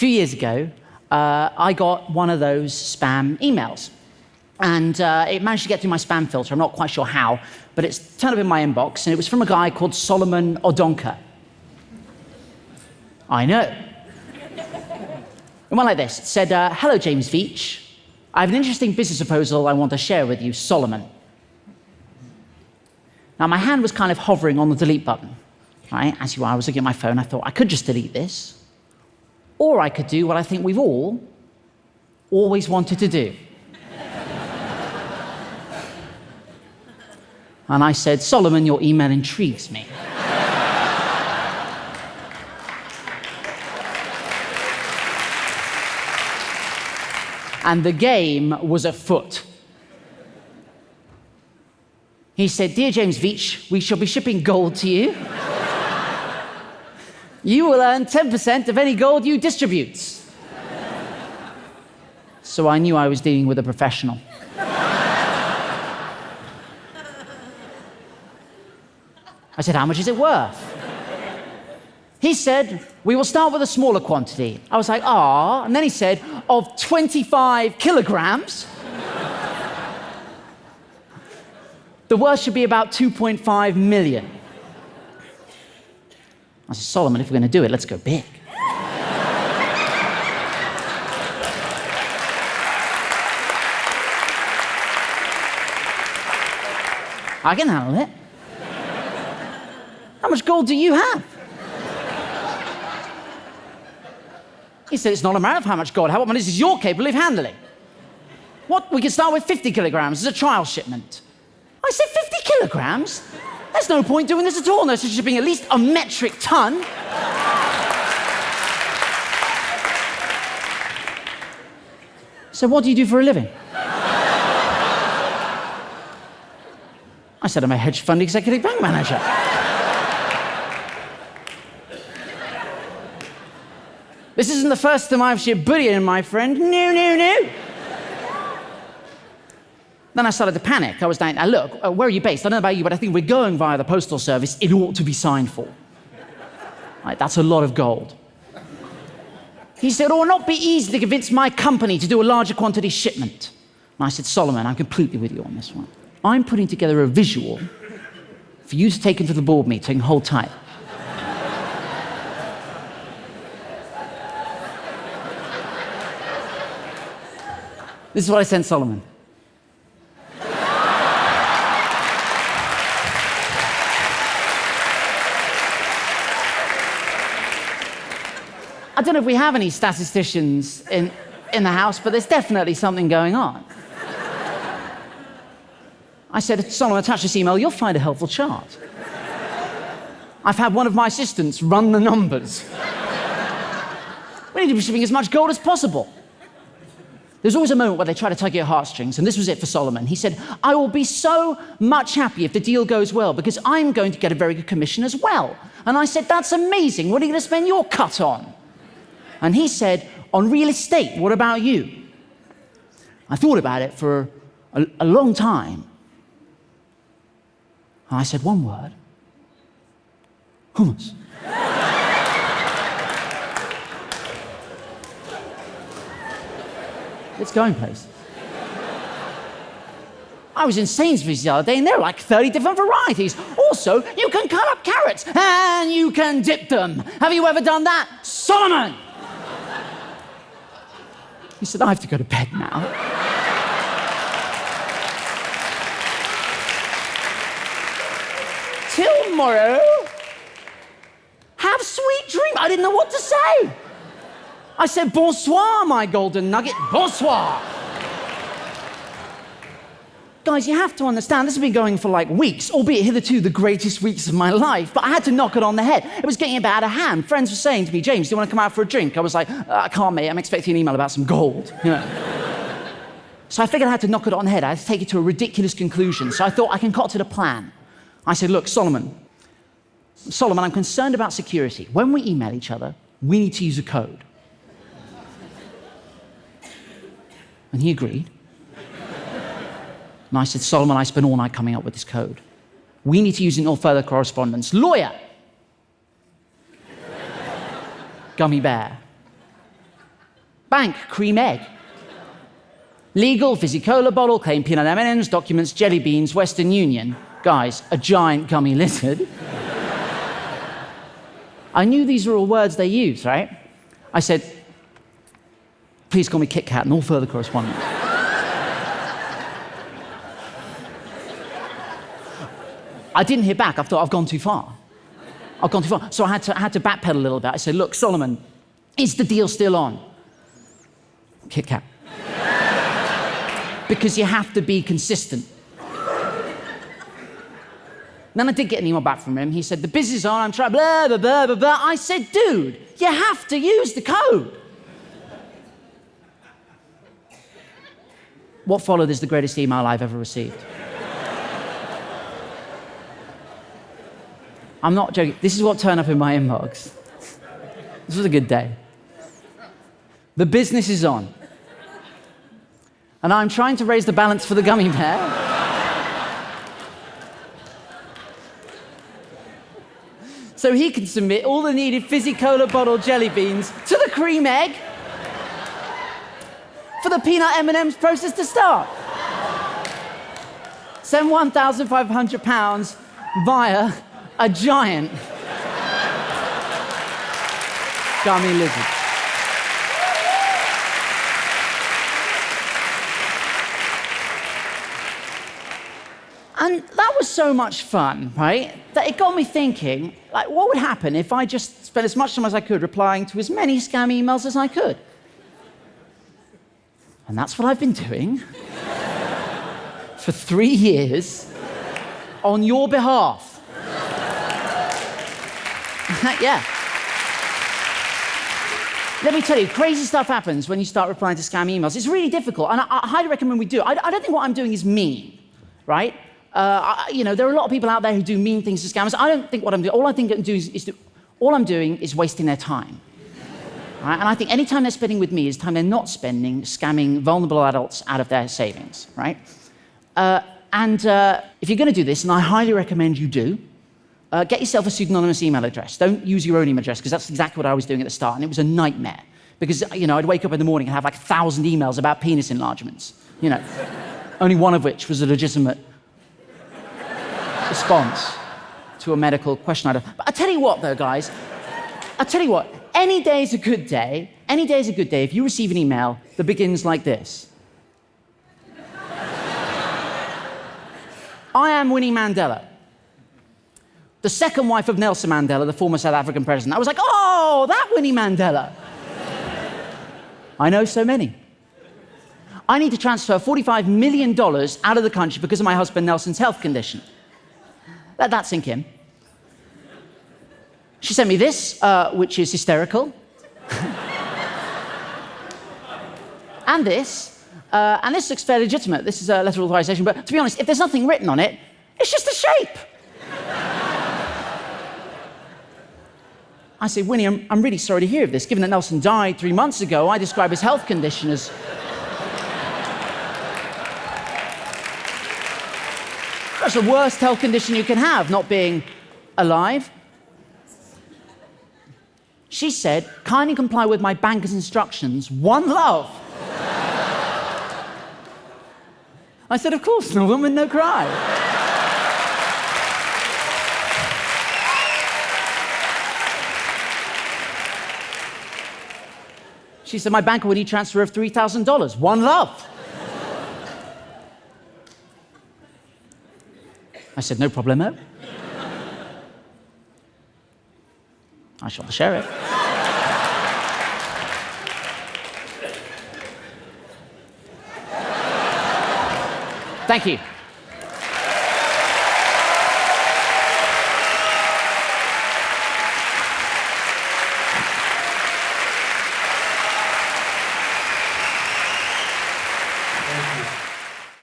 few years ago, I got one of those spam emails. And it managed to get through my spam filter. I'm not quite sure how, but it's turned up in my inbox, and it was from a guy called Solomon Odonka. I know. It went like this. It said, hello, James Veitch. I have an interesting business proposal I want to share with you, Solomon. Now, my hand was kind of hovering on the delete button. Right? As you are, I was looking at my phone. I thought, I could just delete this. Or I could do what I think we've all always wanted to do. And I said, Solomon, your email intrigues me. And the game was afoot. He said, Dear James Veitch, we shall be shipping gold to you. You will earn 10% of any gold you distribute. So I knew I was dealing with a professional. I said, how much is it worth? He said, we will start with a smaller quantity. I was like, ah. And then he said, of 25 kilograms. The worth should be about 2.5 million. I said, Solomon, if we're going to do it, let's go big. I can handle it. How much gold do you have? He said, it's not a matter of how much gold. How much is you're capable of handling? What? We can start with 50 kilograms as a trial shipment. I said, 50 kilograms? There's no point doing this at all unless you're shipping at least a metric ton. So what do you do for a living? I said, I'm a hedge fund executive bank manager. This isn't the first time I've shipped bullion, my friend. No, no, no. Then I started to panic. I was like, now look, where are you based? I don't know about you, but I think we're going via the postal service. It ought to be signed for. Right, that's a lot of gold. He said, it will not be easy to convince my company to do a larger quantity shipment. And I said, Solomon, I'm completely with you on this one. I'm putting together a visual for you to take into the board meeting. Hold tight. This is what I sent Solomon. I don't know if we have any statisticians in the house, but there's definitely something going on. I said, Solomon, attach this email, you'll find a helpful chart. I've had one of my assistants run the numbers. We need to be shipping as much gold as possible. There's always a moment where they try to tug your heartstrings, and this was it for Solomon. He said, I will be so much happy if the deal goes well, because I'm going to get a very good commission as well. And I said, that's amazing. What are you going to spend your cut on? And he said, on real estate, what about you? I thought about it for a long time. And I said one word. Hummus. It's going places. I was in Sainsbury's the other day, and there are like 30 different varieties. Also, you can cut up carrots, and you can dip them. Have you ever done that? Solomon! He said, I have to go to bed now. Till tomorrow. Have sweet dreams. I didn't know what to say. I said, bonsoir, my golden nugget, bonsoir. Guys, you have to understand, this has been going for like weeks, albeit hitherto the greatest weeks of my life, but I had to knock it on the head. It was getting a bit out of hand. Friends were saying to me, James, do you want to come out for a drink? I was like, I can't, mate, I'm expecting an email about some gold. You know? So I figured I had to knock it on the head. I had to take it to a ridiculous conclusion. So I thought I concocted a plan. I said, look, Solomon, I'm concerned about security. When we email each other, we need to use a code. And he agreed. And I said, Solomon, I spent all night coming up with this code. We need to use it in all further correspondence. Lawyer. Gummy bear. Bank, cream egg. Legal, fizzy cola bottle, claim peanut M&Ms, documents, jelly beans, Western Union. Guys, a giant gummy lizard. I knew these were all words they use, right? I said, please call me Kit Kat, and all further correspondence. I didn't hear back. I thought, I've gone too far. I've gone too far. So I had to backpedal a little bit. I said, look, Solomon, is the deal still on? Kit Kat. Because you have to be consistent. Then I did get an email back from him. He said, the business is on, I'm trying, blah, blah, blah, blah, blah. I said, dude, you have to use the code. What followed is the greatest email I've ever received. I'm not joking. This is what turned up in my inbox. This was a good day. The business is on. And I'm trying to raise the balance for the gummy bear. So he can submit all the needed fizzy cola bottle jelly beans to the cream egg for the peanut M&Ms process to start. Send £1,500 via a giant gummy lizard. And that was so much fun, right, that it got me thinking, like, what would happen if I just spent as much time as I could replying to as many scam emails as I could? And that's what I've been doing for 3 years on your behalf. Yeah. Let me tell you, crazy stuff happens when you start replying to scam emails. It's really difficult, and I highly recommend we do. I don't think what I'm doing is mean, right? There are a lot of people out there who do mean things to scammers. I don't think what I'm doing. All I think I'm doing all I'm doing is wasting their time. Right? And I think any time they're spending with me is time they're not spending scamming vulnerable adults out of their savings, right? If you're going to do this, and I highly recommend you do, get yourself a pseudonymous email address. Don't use your own email address, because that's exactly what I was doing at the start, and it was a nightmare. Because, I'd wake up in the morning and have like 1,000 emails about penis enlargements, only one of which was a legitimate response to a medical question. But I tell you what, though, guys, any day is a good day. Any day is a good day if you receive an email that begins like this. I am Winnie Mandela, the second wife of Nelson Mandela, the former South African president. I was like, oh, that Winnie Mandela. I know so many. I need to transfer $45 million out of the country because of my husband Nelson's health condition. Let that sink in. She sent me this, which is hysterical. And this looks fairly legitimate. This is a letter of authorization, but to be honest, if there's nothing written on it, it's just a shape. I said, Winnie, I'm really sorry to hear of this. Given that Nelson died 3 months ago, I describe his health condition as that's the worst health condition you can have, not being alive. She said, kindly comply with my banker's instructions. One love. I said, of course, no woman, no cry. She said, my banker would need transfer of $3,000. One love. I said, no problemo. I shot the sheriff. Thank you.